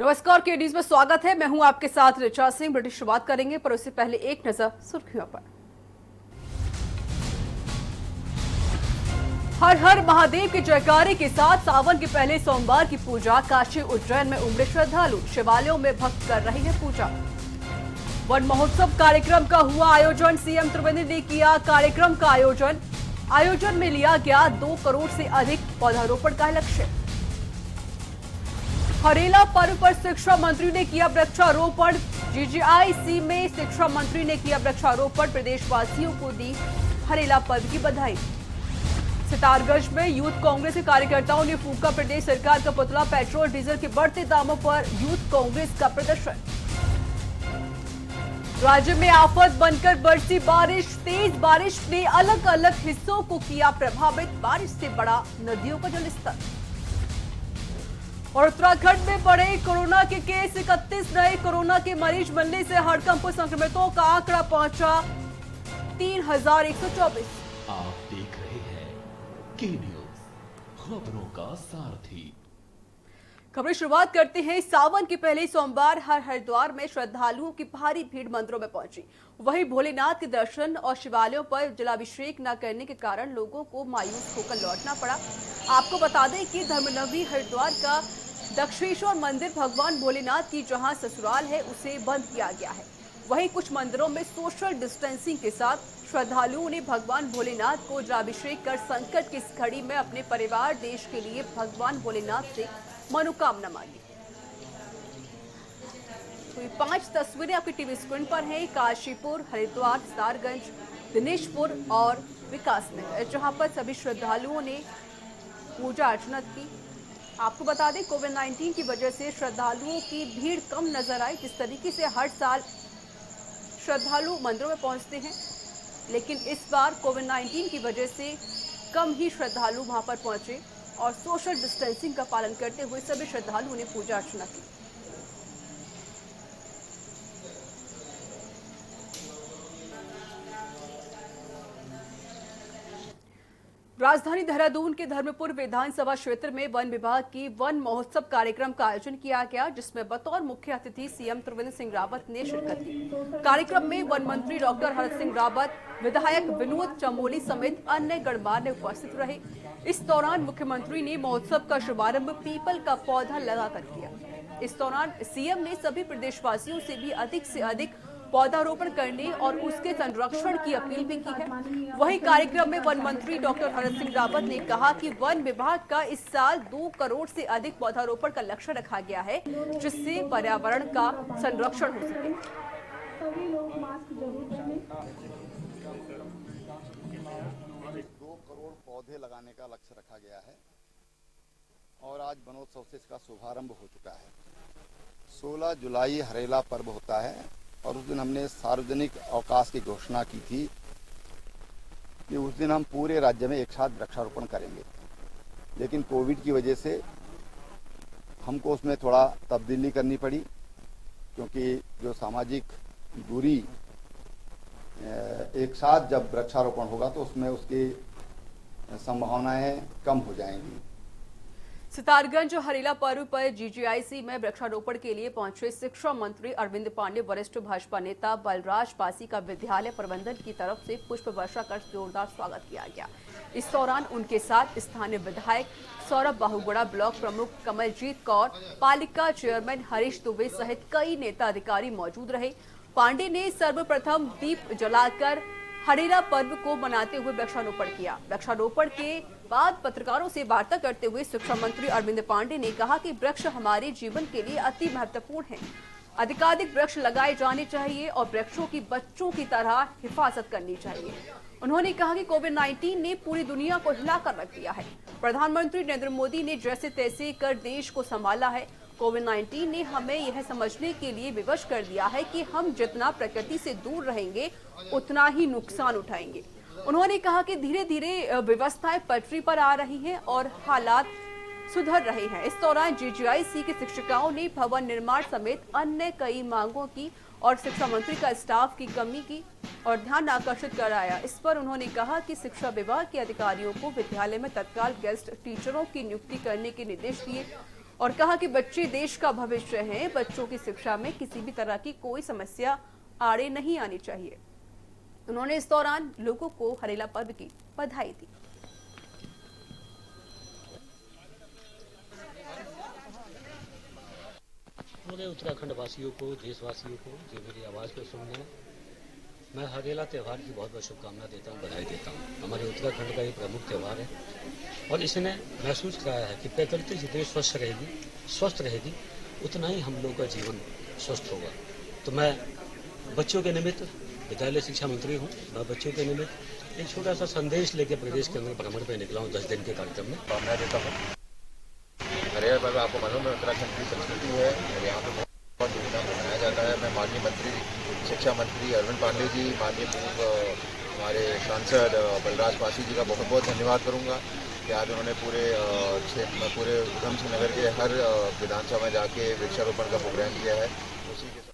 नमस्कार, के न्यूज में स्वागत है। मैं हूं आपके साथ ऋचा सिंह। ब्रिटिश शुरुआत करेंगे, पर उससे पहले एक नजर सुर्खियों पर। हर हर महादेव के जयकारे के साथ सावन के पहले सोमवार की पूजा। काशी उज्जैन में उमड़े श्रद्धालु, शिवालयों में भक्त कर रहे हैं पूजा। वन महोत्सव कार्यक्रम का हुआ आयोजन। सीएम त्रिवेंद्र ने किया कार्यक्रम का आयोजन में लिया गया 2 करोड़ से अधिक पौधारोपण का लक्ष्य। हरेला पर्व पर शिक्षा मंत्री ने किया वृक्षारोपण। जीजीआईसी में शिक्षा मंत्री ने किया वृक्षारोपण। प्रदेशवासियों को दी हरेला पर्व की बधाई। सितारगंज में यूथ कांग्रेस के कार्यकर्ताओं ने फूंका प्रदेश सरकार का पुतला। पेट्रोल डीजल के बढ़ते दामों पर यूथ कांग्रेस का प्रदर्शन। राज्य में आफत बनकर बरसी बारिश। तेज बारिश ने अलग अलग हिस्सों को किया प्रभावित। बारिश से बढ़ा नदियों का जलस्तर। और उत्तराखंड में बढ़े कोरोना के केस। 31 नए कोरोना के मरीज मिलने से हड़कंप संक्रमितों का आंकड़ा पहुंचा 3124। आप देख रहे हैं के न्यूज, खबरों का सारथी। खबरें शुरुआत करते हैं। सावन के पहले सोमवार हरिद्वार में श्रद्धालुओं की भारी भीड़ मंदिरों में पहुंची। वहीं भोलेनाथ के दर्शन और शिवालयों पर जलाभिषेक न करने के कारण लोगों को मायूस होकर लौटना पड़ा। आपको बता दें कि धर्मनगरी हरिद्वार का दक्षेश्वर मंदिर भगवान भोलेनाथ की जहां ससुराल है, उसे बंद किया गया है। वहीं कुछ मंदिरों में सोशल डिस्टेंसिंग के साथ श्रद्धालुओं ने भगवान भोलेनाथ को जलाभिषेक कर संकट की इस घड़ी में अपने परिवार देश के लिए भगवान भोलेनाथ से मनोकामना मांगी। तो ये 5 तस्वीरें आपकी टीवी स्क्रीन पर हैं। काशीपुर, हरिद्वार, सितारगंज, दिनेशपुर और विकासनगर, जहां पर सभी श्रद्धालुओं ने पूजा अर्चना की। आपको बता दें, कोविड-19 की वजह से श्रद्धालुओं की भीड़ कम नजर आई। जिस तरीके से हर साल श्रद्धालु मंदिरों में पहुंचते हैं, लेकिन इस बार कोविड-19 की वजह से कम ही श्रद्धालु वहां पर पहुंचे और सोशल डिस्टेंसिंग का पालन करते हुए सभी श्रद्धालुओं ने पूजा अर्चना की। राजधानी देहरादून के धर्मपुर विधानसभा क्षेत्र में वन विभाग की वन महोत्सव कार्यक्रम का आयोजन किया गया, जिसमें बतौर मुख्य अतिथि सीएम त्रिवेंद्र सिंह रावत ने शिरकत की। कार्यक्रम में वन मंत्री डॉक्टर हरक सिंह रावत, विधायक विनोद चमोली समेत अन्य गणमान्य उपस्थित रहे। इस दौरान मुख्यमंत्री ने महोत्सव का शुभारंभ पीपल का पौधा लगाकर किया। इस दौरान सीएम ने सभी प्रदेशवासियों से भी अधिक पौधारोपण करने और उसके संरक्षण की अपील भी की है। वहीं कार्यक्रम में वन मंत्री डॉक्टर हरक सिंह रावत ने कहा कि वन विभाग का इस साल 2 करोड़ से अधिक पौधारोपण का लक्ष्य रखा गया है, जिससे पर्यावरण का संरक्षण हो सके। सभी लोग मास्क जरूर पहनें। 2 करोड़ पौधे लगाने का लक्ष्य रखा गया है और आज वनोत्सव से इसका शुभारंभ हो चुका है। 16 जुलाई हरेला पर्व होता है और उस दिन हमने सार्वजनिक अवकाश की घोषणा की थी कि उस दिन हम पूरे राज्य में एक साथ वृक्षारोपण करेंगे, लेकिन कोविड की वजह से हमको उसमें थोड़ा तब्दीली करनी पड़ी, क्योंकि जो सामाजिक दूरी एक साथ जब वृक्षारोपण होगा तो उसमें उसकी संभावनाएं कम हो जाएंगी। सितारगंज हरेला पर्व पर जीजीआईसी में वृक्षारोपण के लिए पहुंचे शिक्षा मंत्री अरविंद पांडे, वरिष्ठ भाजपा नेता बलराज पासी का विद्यालय प्रबंधन की तरफ से पुष्प वर्षा कर जोरदार स्वागत किया गया। इस दौरान उनके साथ स्थानीय विधायक सौरभ बहुगुणा, ब्लॉक प्रमुख कमलजीत कौर, पालिका चेयरमैन हरीश दुबे सहित कई नेता अधिकारी मौजूद रहे। पांडे ने सर्वप्रथम दीप जलाकर हरेला पर्व को मनाते हुए वृक्षारोपण किया। वृक्षारोपण के बाद पत्रकारों से वार्ता करते हुए शिक्षा मंत्री अरविंद पांडे ने कहा कि वृक्ष हमारे जीवन के लिए अति महत्वपूर्ण है। अधिकाधिक वृक्ष लगाए जाने चाहिए और वृक्षों की बच्चों की तरह हिफाजत करनी चाहिए। उन्होंने कहा कि कोविड-19 ने पूरी दुनिया को हिलाकर रख दिया है। प्रधानमंत्री नरेंद्र मोदी ने जैसे तैसे कर देश को संभाला है। कोविड-19 ने हमें यह समझने के लिए विवश कर दिया है कि हम जितना प्रकृति से दूर रहेंगे, उतना ही नुकसान उठाएंगे। उन्होंने कहा कि धीरे धीरे व्यवस्थाएं पटरी पर आ रही हैं और हालात सुधर रहे हैं। इस दौरान जीजीआईसी के शिक्षिकाओं ने भवन निर्माण समेत अन्य कई मांगों की और शिक्षा मंत्री का स्टाफ की कमी की और ध्यान आकर्षित कराया। इस पर उन्होंने कहा कि शिक्षा विभाग के अधिकारियों को विद्यालय में तत्काल गेस्ट टीचरों की नियुक्ति करने के निर्देश दिए। और कहा कि बच्चे देश का भविष्य हैं, बच्चों की शिक्षा में किसी भी तरह की कोई समस्या आड़े नहीं आनी चाहिए। उन्होंने इस दौरान लोगों को हरेला पर्व की बधाई दी। पूरे उत्तराखंड वासियों को, देशवासियों को जो मेरी आवाज़ पर सुन रहे हैं, मैं हरेला त्यौहार की बहुत बहुत शुभकामना देता हूँ, बधाई देता हूँ। हमारे उत्तराखंड का ये प्रमुख त्यौहार है और इसने महसूस कराया है कि प्रकृति जितनी स्वस्थ रहेगी उतना ही हम लोग का जीवन स्वस्थ होगा। तो मैं बच्चों के निमित्त, विद्यालय शिक्षा मंत्री हूँ, मैं बच्चों के निमित्त एक छोटा सा संदेश लेकर प्रदेश के अंदर भ्रमण पर निकला हूँ 10 दिन के कार्यक्रम में। कामना देता हूँ। हरेला पर्व आपको मालूम है उत्तराखंड की संस्कृति है और यहाँ पे बहुत धूमधाम से मनाया जाता है। मैं माननीय मंत्री, शिक्षा मंत्री अरविंद पांडे जी, माननीय पूर्व हमारे सांसद बलराज पासी जी का बहुत बहुत धन्यवाद करूँगा कि आज उन्होंने पूरे उधम सिंह नगर के हर विधानसभा में जाके वृक्षारोपण का प्रोग्राम किया है। उसी के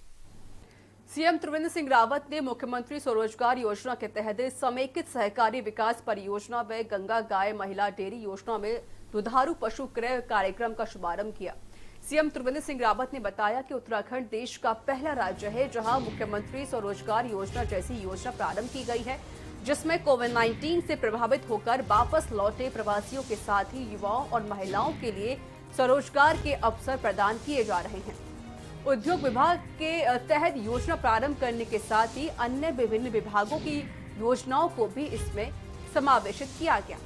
सीएम त्रिवेंद्र सिंह रावत ने मुख्यमंत्री स्वरोजगार योजना के तहत समेकित सहकारी विकास परियोजना व गंगा गाय महिला डेयरी योजना में दुधारू पशु क्रय कार्यक्रम का शुभारंभ किया। सीएम त्रिवेंद्र सिंह रावत ने बताया कि उत्तराखंड देश का पहला राज्य है जहां मुख्यमंत्री स्वरोजगार योजना जैसी योजना प्रारंभ की गई है, जिसमें कोविड-19 से प्रभावित होकर वापस लौटे प्रवासियों के साथ ही युवाओं और महिलाओं के लिए स्वरोजगार के अवसर प्रदान किए जा रहे हैं। उद्योग विभाग के तहत योजना प्रारंभ करने के साथ ही अन्य विभिन्न विभागों की योजनाओं को भी इसमें समावेशित किया गया।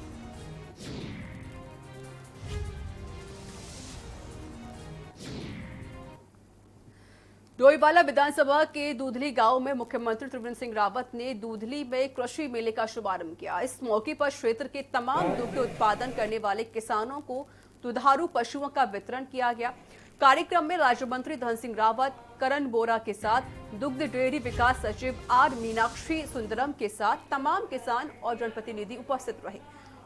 डोईवाला विधानसभा के दूधली गांव में मुख्यमंत्री त्रिवेंद्र सिंह रावत ने दूधली में कृषि मेले का शुभारंभ किया। इस मौके पर क्षेत्र के तमाम दुग्ध उत्पादन करने वाले किसानों को दुधारू पशुओं का वितरण किया गया। कार्यक्रम में राज्य मंत्री धन सिंह रावत, करण बोरा के साथ दुग्ध डेयरी विकास सचिव आर मीनाक्षी सुंदरम के साथ तमाम किसान और जनप्रतिनिधि उपस्थित रहे।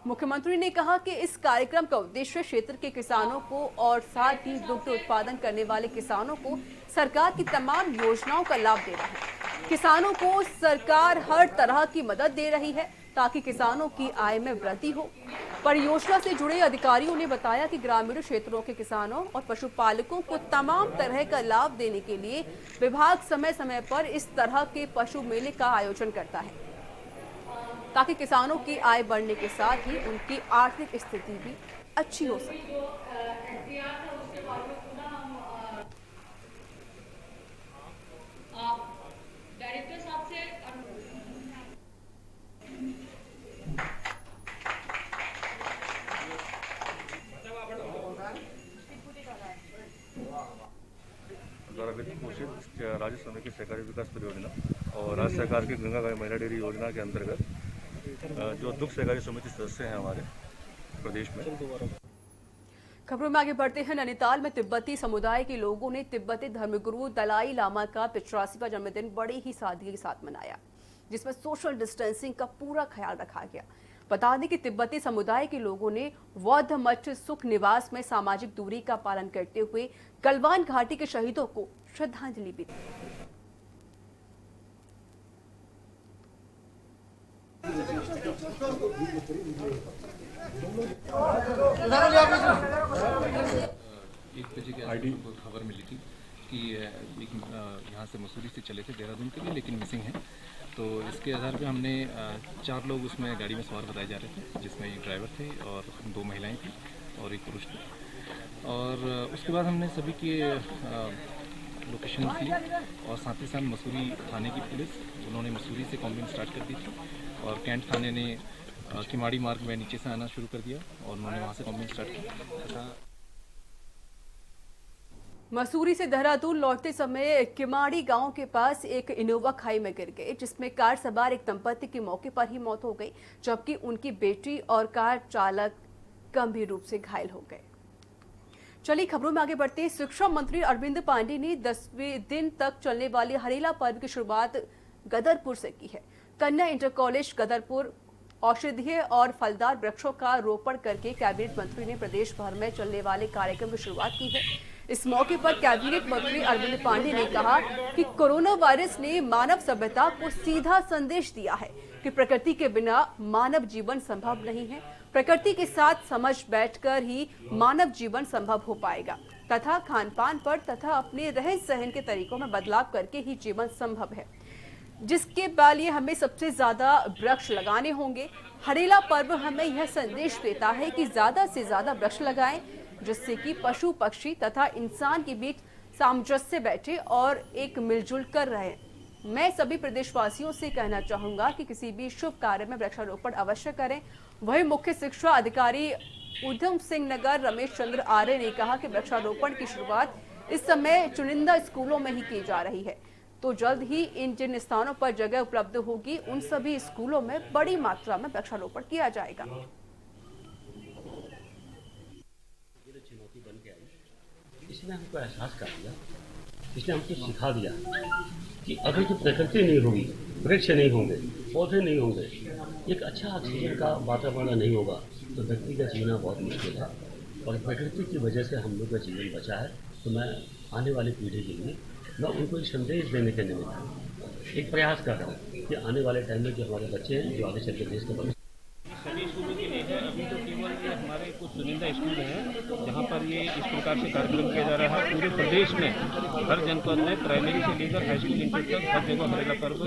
मुख्यमंत्री ने कहा कि इस कार्यक्रम का उद्देश्य क्षेत्र के किसानों को और साथ ही दुग्ध उत्पादन करने वाले किसानों को सरकार की तमाम योजनाओं का लाभ देना है। किसानों को सरकार हर तरह की मदद दे रही है ताकि किसानों की आय में वृद्धि हो। परियोजना से जुड़े अधिकारियों ने बताया कि ग्रामीण क्षेत्रों के किसानों और पशुपालकों को तमाम तरह का लाभ देने के लिए विभाग समय समय पर इस तरह के पशु मेले का आयोजन करता है ताकि किसानों की आय बढ़ने के साथ ही उनकी आर्थिक स्थिति भी अच्छी हो सके। द्वारा वित्त पोषित राज्य समेकित सहकारी विकास परियोजना और राज्य सरकार की गंगा गाय महिला डेयरी योजना के अंतर्गत जो दुग्ध सहकारी समिति सदस्य हैं हमारे प्रदेश में। खबरों में आगे बढ़ते हैं। नैनीताल में तिब्बती समुदाय के लोगों ने तिब्बती धर्मगुरु दलाई लामा का 85वां जन्मदिन बड़ी ही सादगी के साथ मनाया, जिसमें सोशल डिस्टेंसिंग का पूरा ख्याल रखा गया। बता दें कि तिब्बती समुदाय के लोगों ने बौद्ध मठ सुख निवास में सामाजिक दूरी का पालन करते हुए गलवान घाटी के शहीदों को श्रद्धांजलि भी दी। एक बजे के आईडी को खबर मिली थी कि यहाँ से मसूरी से चले थे देहरादून के लिए, लेकिन मिसिंग है। तो इसके आधार पे हमने 4 लोग उसमें गाड़ी में सवार बताए जा रहे थे, जिसमें एक ड्राइवर थे और 2 महिलाएं थी और एक पुरुष थे। और उसके बाद हमने सभी के लोकेशन ली और साथ ही साथ मसूरी थाने की पुलिस, उन्होंने मसूरी से कॉम्बिंग स्टार्ट कर दी थी और कैंट थाने ने किमाड़ी मार्ग में नीचे से आना शुरू कर दिया और उन्होंने वहाँ से कॉम्बिंग स्टार्ट की। मसूरी से देहरादून लौटते समय किमाड़ी गांव के पास एक इनोवा खाई में गिर गई, जिसमें कार सवार एक दंपति की मौके पर ही मौत हो गई, जबकि उनकी बेटी और कार चालक गंभीर रूप से घायल हो गए। चलिए खबरों में आगे बढ़ते हैं। शिक्षा मंत्री अरविंद पांडे ने 10वें दिन तक चलने वाली हरेला पर्व की शुरुआत गदरपुर से की है। कन्या इंटर कॉलेज गदरपुर औषधीय और फलदार वृक्षों का रोपण करके कैबिनेट मंत्री ने प्रदेश भर में चलने वाले कार्यक्रम की शुरुआत की है। इस मौके पर कैबिनेट मंत्री अरविंद पांडे ने कहा कि कोरोना वायरस ने मानव सभ्यता को सीधा संदेश दिया है कि प्रकृति के बिना मानव जीवन संभव नहीं है। प्रकृति के साथ समझ बैठकर ही मानव जीवन संभव हो पाएगा तथा खान पान पर तथा अपने रहन सहन के तरीकों में बदलाव करके ही जीवन संभव है, जिसके लिए हमें सबसे ज्यादा वृक्ष लगाने होंगे। हरेला पर्व हमें यह संदेश देता है कि ज्यादा से ज्यादा वृक्ष लगाएं, जिससे कि पशु पक्षी तथा इंसान के बीच सामंजस्य बैठे और एक मिलजुल कर रहे। मैं सभी प्रदेशवासियों से कहना चाहूंगा कि किसी भी शुभ कार्य में वृक्षारोपण अवश्य करें। वही मुख्य शिक्षा अधिकारी उधम सिंह नगर रमेश चंद्र आर्य ने कहा कि वृक्षारोपण की शुरुआत इस समय चुनिंदा स्कूलों में ही की जा रही है, तो जल्द ही इन जिन स्थानों पर जगह उपलब्ध होगी उन सभी स्कूलों में बड़ी मात्रा में वृक्षारोपण किया जाएगा। चुनौती बन के आई, इसने हमको एहसास कर दिया, इसने हमको सिखा दिया कि अगर जो प्रकृति नहीं होगी, वृक्ष नहीं होंगे, पौधे नहीं होंगे, एक अच्छा ऑक्सीजन का वातावरण नहीं होगा तो व्यक्ति का जीना बहुत मुश्किल है। और प्रकृति की वजह से हम लोग का जीवन बचा है। तो मैं आने वाली पीढ़ी के लिए मैं उनको एक संदेश देने के निमित्त एक प्रयास कर रहा हूँ कि आने वाले टाइम में जो हमारे बच्चे हैं, जो आगे चल के देश का भविष्य, सभी स्कूलों के लिए है। अभी तो केवल ये हमारे कुछ चुनिंदा स्कूल हैं जहाँ पर ये इस प्रकार से कार्यक्रम किया जा रहा है। पूरे प्रदेश में हर जनपद में प्राइमरी से लेकर हाई स्कूल इंटर तक हर जगह हरेला पर्व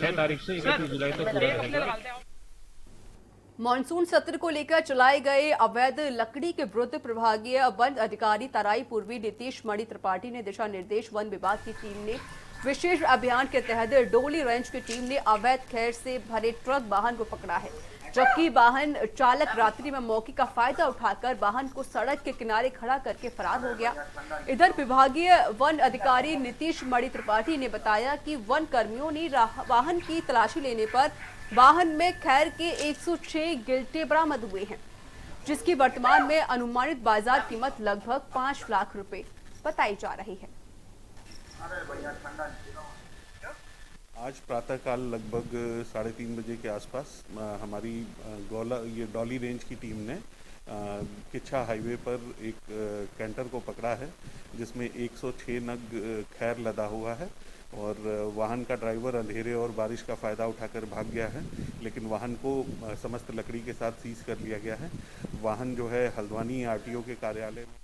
6 तारीख से 31 जुलाई तक पूरा रहेगा। मॉनसून सत्र को लेकर चलाए गए अवैध लकड़ी के विरुद्ध प्रभागीय वन अधिकारी तराई पूर्वी नीतीश मणि त्रिपाठी ने दिशा निर्देश। वन विभाग की टीम ने विशेष अभियान के तहत डोली रेंज की टीम ने अवैध खैर से भरे ट्रक वाहन को पकड़ा है, जबकि वाहन चालक रात्रि में मौके का फायदा उठाकर वाहन को सड़क के किनारे खड़ा करके फरार हो गया। इधर विभागीय वन अधिकारी नीतीश मणि त्रिपाठी ने बताया कि वन कर्मियों ने वाहन की तलाशी लेने पर वाहन में खैर के 106 गिल्टे बरामद हुए हैं, जिसकी वर्तमान में अनुमानित बाजार कीमत लगभग 5 लाख रुपए बताई जा रही है। आज प्रातःकाल लगभग 3:30 बजे के आसपास हमारी डॉली रेंज की टीम ने किच्छा हाईवे पर एक कैंटर को पकड़ा है, जिसमें 106 नग खैर लदा हुआ है और वाहन का ड्राइवर अंधेरे और बारिश का फ़ायदा उठाकर भाग गया है, लेकिन वाहन को समस्त लकड़ी के साथ सीज कर लिया गया है। वाहन जो है हल्द्वानी आरटीओ के कार्यालय में।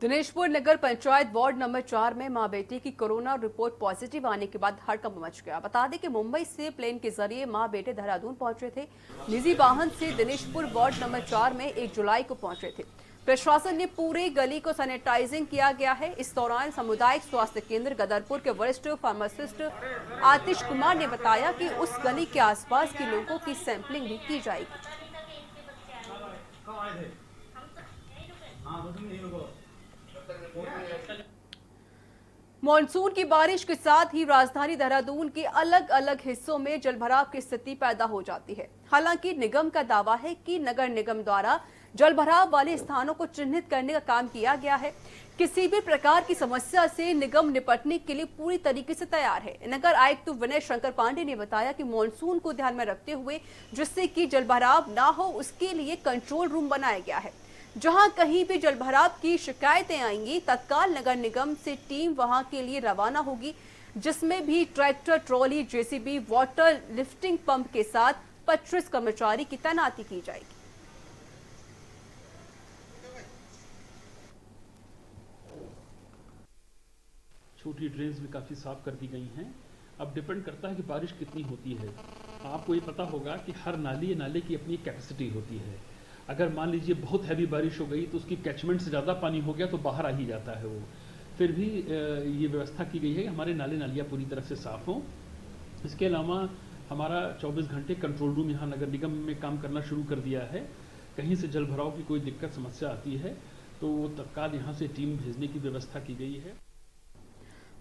दिनेशपुर नगर पंचायत वार्ड नंबर 4 में मां बेटे की कोरोना रिपोर्ट पॉजिटिव आने के बाद हड़कंप मच गया। बता दें कि मुंबई से प्लेन के जरिए मां बेटे देहरादून पहुंचे थे। निजी वाहन से दिनेशपुर वार्ड नंबर 4 में 1 जुलाई को पहुंचे थे। प्रशासन ने पूरे गली को सैनिटाइजिंग किया गया है। इस दौरान सामुदायिक स्वास्थ्य केंद्र गदरपुर के वरिष्ठ फार्मासिस्ट आतिश कुमार ने बताया कि उस गली के आसपास के लोगों की सैंपलिंग भी की जाएगी। मॉनसून की बारिश के साथ ही राजधानी देहरादून के अलग अलग हिस्सों में जलभराव की स्थिति पैदा हो जाती है। हालांकि निगम का दावा है कि नगर निगम द्वारा जलभराव वाले स्थानों को चिन्हित करने का काम किया गया है। किसी भी प्रकार की समस्या से निगम निपटने के लिए पूरी तरीके से तैयार है। नगर आयुक्त विनय शंकर पांडे ने बताया कि मॉनसून को ध्यान में रखते हुए जिससे कि जलभराव ना हो, उसके लिए कंट्रोल रूम बनाया गया है। जहां कहीं भी जलभराव की शिकायतें आएंगी, तत्काल नगर निगम से टीम वहां के लिए रवाना होगी, जिसमें भी tractor, trolley, JCB, water lifting pump के साथ 25 कर्मचारी की तैनाती की जाएगी। छोटी ड्रेन्स भी काफ़ी साफ कर दी गई हैं। अब डिपेंड करता है कि बारिश कितनी होती है। आपको ये पता होगा कि हर नाले की अपनी कैपेसिटी होती है। अगर मान लीजिए बहुत हैवी बारिश हो गई तो उसकी कैचमेंट से ज़्यादा पानी हो गया तो बाहर आ ही जाता है वो। फिर भी ये व्यवस्था की गई है कि हमारे नालियाँ पूरी तरह से साफ़ हों। इसके अलावा हमारा 24 घंटे कंट्रोल रूम यहाँ नगर निगम में काम करना शुरू कर दिया है। कहीं से जल भराव की कोई दिक्कत समस्या आती है तो वो तत्काल यहाँ से टीम भेजने की व्यवस्था की गई है।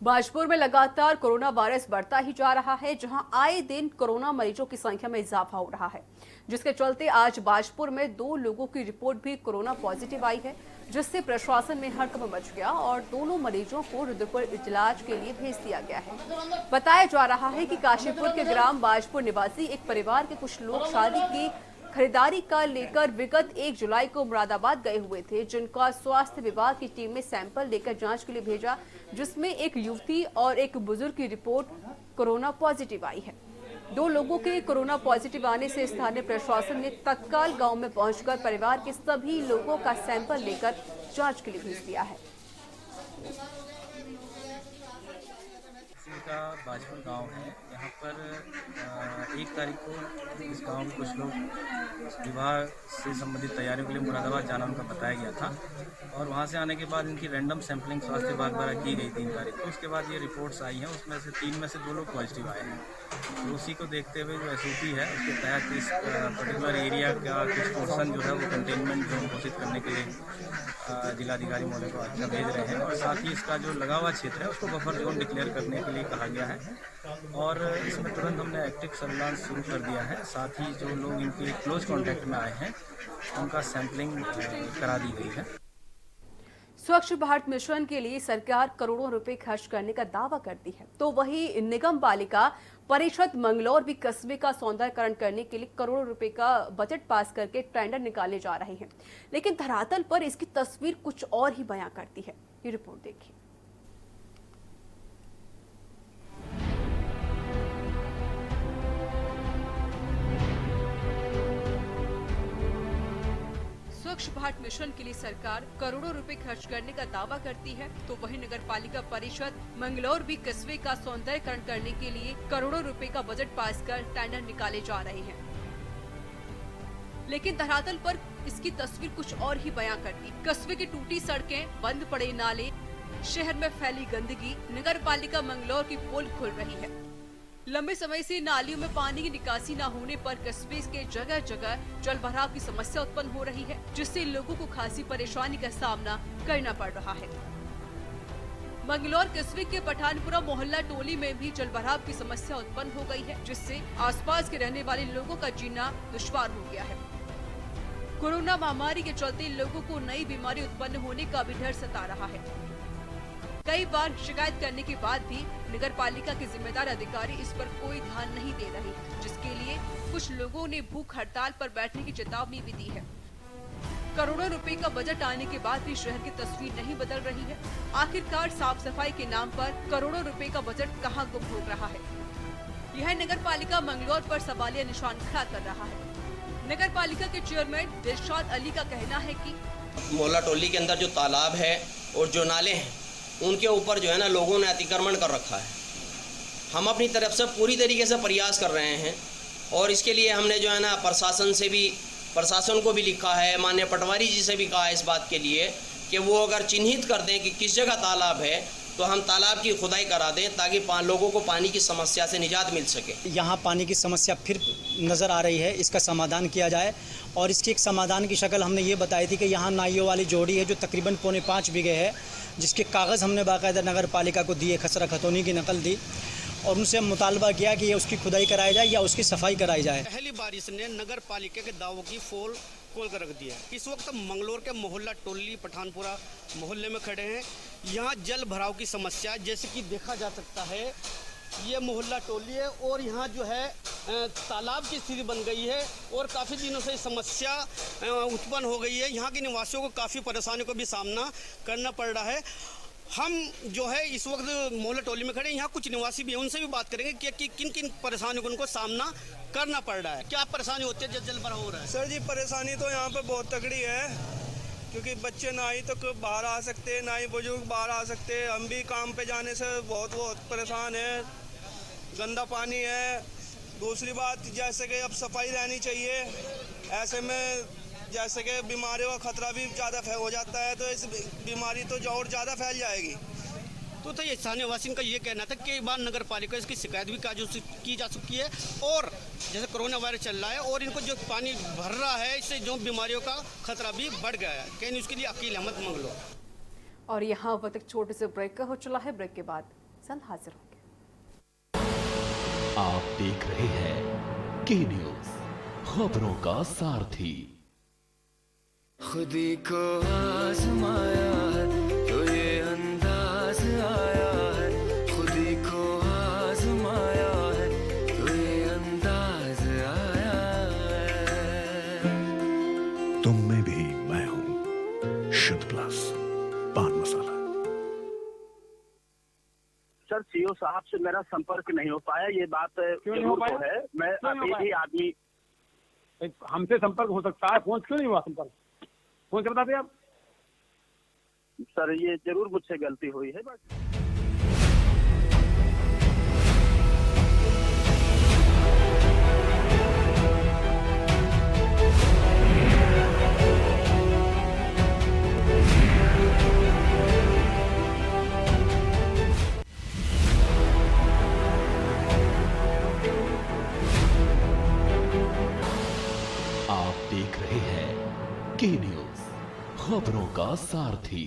बाजपुर में लगातार कोरोना वायरस बढ़ता ही जा रहा है, जहां आए दिन कोरोना मरीजों की संख्या में इजाफा हो रहा है, जिसके चलते आज बाजपुर में 2 लोगों की रिपोर्ट भी कोरोना पॉजिटिव आई है, जिससे प्रशासन में हड़कंप मच गया और दोनों मरीजों को रुद्रपुर इलाज के लिए भेज दिया गया है। बताया जा रहा है कि काशीपुर के ग्राम बाजपुर निवासी एक परिवार के कुछ लोग शादी की खरीदारी का लेकर विगत 1 जुलाई को मुरादाबाद गए हुए थे, जिनका स्वास्थ्य विभाग की टीम ने सैंपल लेकर जांच के लिए भेजा, जिसमें एक युवती और एक बुजुर्ग की रिपोर्ट कोरोना पॉजिटिव आई है। 2 लोगों के कोरोना पॉजिटिव आने से स्थानीय प्रशासन ने तत्काल गांव में पहुंचकर परिवार के सभी लोगों का सैंपल लेकर जांच के लिए भेज दिया है। का बाजपुर गांव है। यहाँ पर 1 तारीख को इस गांव में कुछ लोग विवाह से संबंधित तैयारियों के लिए मुरादाबाद जाना उनका बताया गया था और वहाँ से आने के बाद इनकी रैंडम सैंपलिंग स्वास्थ्य विभाग द्वारा की गई 3 तारीख को। उसके बाद ये रिपोर्ट्स आई हैं, उसमें से 3 में से 2 लोग पॉजिटिव आए हैं। तो उसी को देखते हुए जो SOP है उसके तहत इस पर्टिकुलर एरिया का कुछ पोर्सन जो है वो कंटेनमेंट जोन घोषित करने के लिए जिलाधिकारी महोदय को आज्ञा भेज रहे हैं और साथ ही इसका जो लगा हुआ क्षेत्र है उसको बफर जोन डिक्लेयर करने के लिए कहा गया है और इसमें तुरंत हमने एक्टिव सर्विलांस शुरू कर दिया है। साथ ही जो लोग इनके क्लोज कॉन्टैक्ट में आए हैं उनका सैंपलिंग करा दी गई है। स्वच्छ भारत मिशन के लिए सरकार करोड़ों रुपए खर्च करने का दावा करती है, तो वही निगम पालिका परिषद मंगलौर भी कस्बे का सौंदर्यकरण करने के लिए करोड़ों रुपए का बजट पास करके टेंडर निकाले जा रहे हैं, लेकिन धरातल पर इसकी तस्वीर कुछ और ही बयां करती है। ये रिपोर्ट देखिए। स्वच्छ भारत मिशन के लिए सरकार करोड़ों रुपए खर्च करने का दावा करती है, तो वही नगर पालिका परिषद मंगलौर भी कस्बे का सौंदर्यकरण करने के लिए करोड़ों रुपए का बजट पास कर टेंडर निकाले जा रहे हैं, लेकिन धरातल पर इसकी तस्वीर कुछ और ही बयां करती। कस्बे की टूटी सड़कें, बंद पड़े नाले, शहर में फैली गंदगी, नगर पालिका मंगलौर की पोल खुल रही है। लंबे समय से नालियों में पानी की निकासी न होने पर कस्बे के जगह जगह जल भराव की समस्या उत्पन्न हो रही है, जिससे लोगों को खासी परेशानी का सामना करना पड़ रहा है। मंगलौर कस्बे के पठानपुरा मोहल्ला टोली में भी जल भराव की समस्या उत्पन्न हो गई है, जिससे आसपास के रहने वाले लोगों का जीना दुश्वार हो गया है। कोरोना महामारी के चलते लोगों को नई बीमारी उत्पन्न होने का भी डर सता रहा है। कई बार शिकायत करने के बाद भी नगर पालिका के जिम्मेदार अधिकारी इस पर कोई ध्यान नहीं दे रहे, जिसके लिए कुछ लोगों ने भूख हड़ताल पर बैठने की चेतावनी भी दी है। करोड़ों रुपए का बजट आने के बाद भी शहर की तस्वीर नहीं बदल रही है। आखिरकार साफ सफाई के नाम पर करोड़ों रुपए का बजट कहां गुम हो रहा है? यह नगर पालिका मंगलौर पर सवालिया निशान खड़ा कर रहा है। नगर पालिका के चेयरमैन दिलशाद अली का कहना है कि मोहल्ला टोली के अंदर जो तालाब है और जो नाले हैं उनके ऊपर जो है ना लोगों ने अतिक्रमण कर रखा है। हम अपनी तरफ से पूरी तरीके से प्रयास कर रहे हैं और इसके लिए हमने जो है ना प्रशासन को भी लिखा है, माननीय पटवारी जी से भी कहा है इस बात के लिए कि वो अगर चिन्हित कर दें कि किस जगह तालाब है तो हम तालाब की खुदाई करा दें ताकि लोगों को पानी की समस्या से निजात मिल सके। यहाँ पानी की समस्या फिर नज़र आ रही है, इसका समाधान किया जाए और इसकी एक समाधान की शक्ल हमने ये बताई थी कि यहाँ नाइयों वाली जोड़ी है जो तकरीबन 4.25 बीघे है, जिसके कागज़ हमने बाकायदा नगर पालिका को दिए, खसरा खतौनी की नकल दी और उनसे मुतालबा किया कि ये उसकी खुदाई कराई जाए या उसकी सफाई कराई जाए। पहली बारिश ने नगर पालिका के दावों की पोल खोल कर रख दिया। इस वक्त मंगलौर के मोहल्ला टोली पठानपुरा मोहल्ले में खड़े हैं। यहाँ जल भराव की समस्या जैसे कि देखा जा सकता है, ये मोहल्ला टोली है और यहाँ जो है तालाब की स्थिति बन गई है और काफ़ी दिनों से समस्या उत्पन्न हो गई है। यहाँ के निवासियों को काफ़ी परेशानियों का भी सामना करना पड़ रहा है। हम जो है इस वक्त मोहल्ला टोली में खड़े हैं, यहाँ कुछ निवासी भी हैं, उनसे भी बात करेंगे कि किन किन परेशानियों को उनको सामना करना पड़ रहा है, क्या परेशानी होती है जब जल भराव हो रहा है। सर जी परेशानी तो यहाँ पे बहुत तगड़ी है, क्योंकि बच्चे ना ही तो बाहर आ सकते, ना ही बुजुर्ग बाहर आ सकते। हम भी काम पे जाने से बहुत परेशान है, गंदा पानी है। दूसरी बात जैसे कि अब सफाई रहनी चाहिए, ऐसे में जैसे कि बीमारियों का खतरा भी ज़्यादा हो जाता है, तो इस बीमारी तो और ज़्यादा फैल जाएगी। तो ये स्थानीय वासियों का ये कहना था कि एक बार नगर पालिका इसकी शिकायत भी की जा चुकी है और जैसे कोरोना वायरस चल रहा है और इनको जो पानी भर रहा है इससे जो बीमारियों का खतरा भी बढ़ गया है। कहीं उसके लिए अकील अहमद मंगलौर। और यहाँ वक्त एक छोटे से ब्रेक का हो चला है, ब्रेक के बाद जल्द हाजिर होंगे। आप देख रहे हैं के न्यूज़, खबरों का सारथी। खुदी को आजमाया है तो ये अंदाज आया है, खुदी को आजमाया है तो ये अंदाज आया है। तुम में भी मैं हूं, शुद्ध प्लस पान मसाला। सर सीओ साहब से मेरा संपर्क नहीं हो पाया, ये बात क्यों नहीं हो जरूर पाया? तो है। मैं अभी भी आदमी हमसे संपर्क हो सकता है, फोन क्यों नहीं हुआ संपर्क? फोन से बताते आप। सर ये जरूर मुझसे गलती हुई है। बस आप देख रहे हैं के न्यूज, खबरों का सारथी।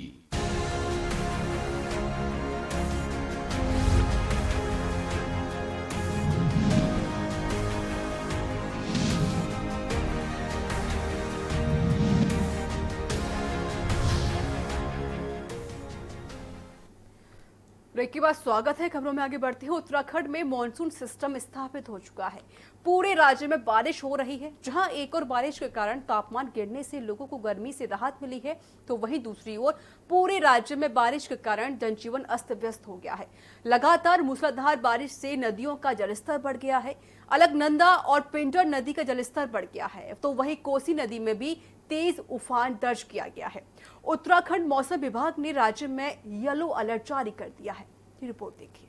ब्रेक के बाद स्वागत है। खबरों में आगे बढ़ते हैं। उत्तराखंड में मॉनसून सिस्टम स्थापित हो चुका है। पूरे राज्य में बारिश हो रही है। जहां एक और बारिश के कारण तापमान गिरने से लोगों को गर्मी से राहत मिली है, तो वहीं दूसरी ओर पूरे राज्य में बारिश के कारण जनजीवन अस्त व्यस्त हो गया है। लगातार मूसलाधार बारिश से नदियों का जलस्तर बढ़ गया है। अलकनंदा और पिंडर नदी का जलस्तर बढ़ गया है, तो वहीं कोसी नदी में भी तेज उफान दर्ज किया गया है। उत्तराखंड मौसम विभाग ने राज्य में येलो अलर्ट जारी कर दिया है। ये रिपोर्ट देखिए।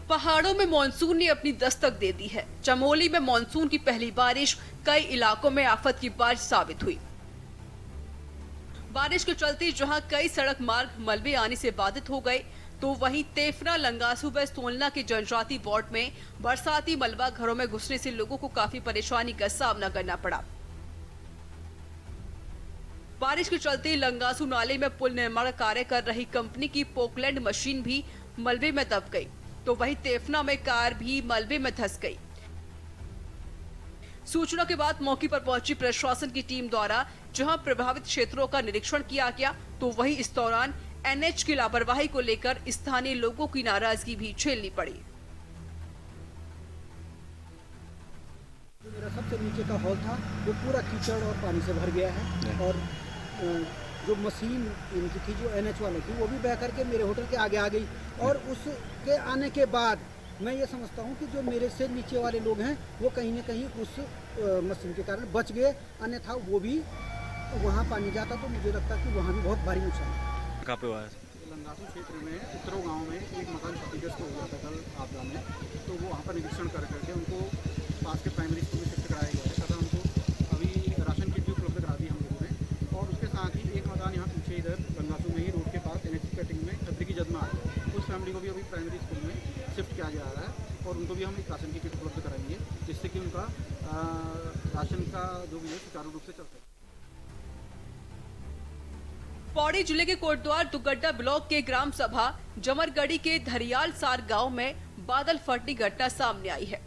पहाड़ों में मानसून ने अपनी दस्तक दे दी है। चमोली में मानसून की पहली बारिश कई इलाकों में आफत की बारिश साबित हुई। बारिश के चलते जहां कई सड़क मार्ग मलबे आने से बाधित हो गए, तो वहीं तेफना, लंगासू व सोलना के जनजाति वार्ड में बरसाती मलबा घरों में घुसने से लोगों को काफी परेशानी का सामना करना पड़ा। बारिश के चलते लंगासू नाले में पुल निर्माण कार्य कर रही कंपनी की पोकलैंड मशीन भी मलबे में दब गई, तो वहीं तेफना में कार भी मलबे में धंस गई। सूचना के बाद मौके पर पहुंची प्रशासन की टीम द्वारा जहां प्रभावित क्षेत्रों का निरीक्षण किया गया, तो वहीं इस दौरान एनएच की लापरवाही को लेकर स्थानीय लोगों की नाराजगी भी झेलनी पड़ी। मेरा सबसे नीचे का हॉल था वो पूरा कीचड़ और पानी से भर गया है, और जो मशीन इनकी थी, जो एनएच वाले थी, वो भी बह करके मेरे होटल के आगे आ गई। और उसके आने के बाद मैं ये समझता हूँ कि जो मेरे से नीचे वाले लोग हैं वो कहीं न कहीं उस मशीन के कारण बच गए, अन्यथा वो भी वहाँ पानी जाता तो मुझे लगता कि वहाँ भी बहुत भारी नुकसान है। कहाँ पे हुआ है? लंगासू क्षेत्र में उत्तरो गांव में एक मकान क्षतिग्रस्त हो गया था कल आपदा में, तो वो वहाँ पर निरीक्षण करके उनको पास के प्राइमरी स्कूल में शिफ्ट कराया गया है तथा उनको अभी राशन किट भी उपलब्ध करा दी हम लोगों ने। और उसके साथ ही एक मकान यहाँ पीछे इधर लंगासू में ही रोड के पास एनएच कटिंग में खतरे की जद में आ गया, उस फैमिली को भी अभी प्राइमरी स्कूल में शिफ्ट किया जा रहा है, और उनको भी हम एक राशन की किट उपलब्ध कराएंगे, जिससे कि उनका राशन का जो भी है सुचारू रूप से चल सके। पौड़ी जिले के कोटद्वार दुगड्डा ब्लॉक के ग्राम सभा जमरगढ़ी के धरियाल सार गांव में बादल फटने की घटना सामने आई है।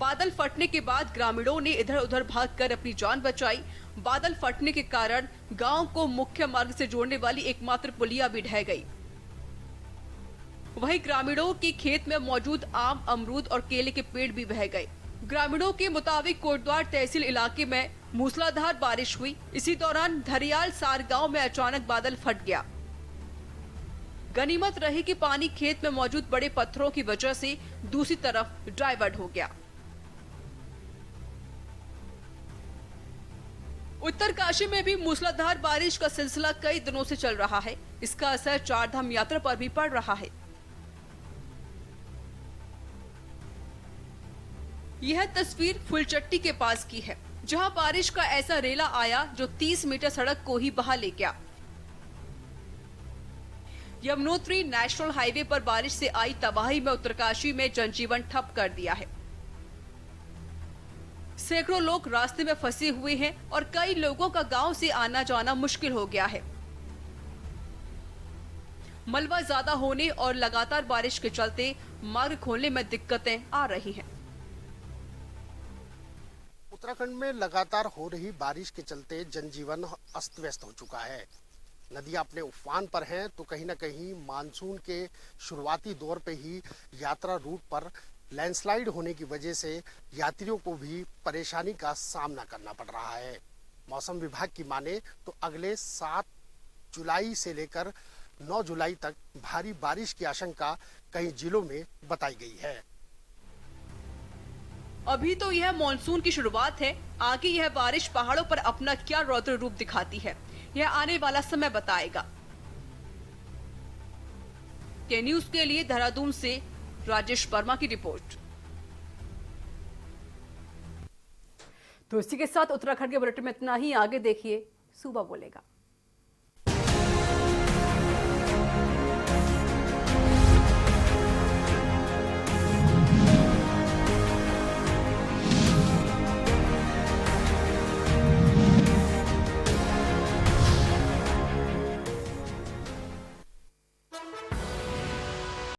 बादल फटने के बाद ग्रामीणों ने इधर उधर भागकर अपनी जान बचाई। बादल फटने के कारण गांव को मुख्य मार्ग से जोड़ने वाली एकमात्र पुलिया भी ढह गई। वहीं ग्रामीणों के खेत में मौजूद आम, अमरूद और केले के पेड़ भी बह गए। ग्रामीणों के मुताबिक कोटद्वार तहसील इलाके में मूसलाधार बारिश हुई। इसी दौरान धरियाल सार गांव में अचानक बादल फट गया। गनीमत रही कि पानी खेत में मौजूद बड़े पत्थरों की वजह से दूसरी तरफ डाइवर्ट हो गया। उत्तरकाशी में भी मूसलाधार बारिश का सिलसिला कई दिनों से चल रहा है। इसका असर चारधाम यात्रा पर भी पड़ रहा है। यह तस्वीर फुलचट्टी के पास की है, जहां बारिश का ऐसा रेला आया जो 30 मीटर सड़क को ही बहा ले गया। यमुनोत्री नेशनल हाईवे पर बारिश से आई तबाही में उत्तरकाशी में जनजीवन ठप कर दिया है। सैकड़ों लोग रास्ते में फंसे हुए हैं और कई लोगों का गांव से आना जाना मुश्किल हो गया है। मलबा ज्यादा होने और लगातार बारिश के चलते मार्ग खोलने में दिक्कतें आ रही हैं। उत्तराखंड में लगातार हो रही बारिश के चलते जनजीवन अस्त व्यस्त हो चुका है। नदियां अपने उफान पर हैं, तो कहीं ना कहीं मानसून के शुरुआती दौर पे ही यात्रा रूट पर लैंडस्लाइड होने की वजह से यात्रियों को भी परेशानी का सामना करना पड़ रहा है। मौसम विभाग की माने तो अगले 7 जुलाई से लेकर 9 जुलाई तक भारी बारिश की आशंका कई जिलों में बताई गई है। अभी तो यह मॉनसून की शुरुआत है, आगे यह बारिश पहाड़ों पर अपना क्या रौद्र रूप दिखाती है, यह आने वाला समय बताएगा। के न्यूज के लिए देहरादून से राजेश वर्मा की रिपोर्ट। तो इसी के साथ उत्तराखंड के बुलेटिन में इतना ही। आगे देखिए सूबा बोलेगा।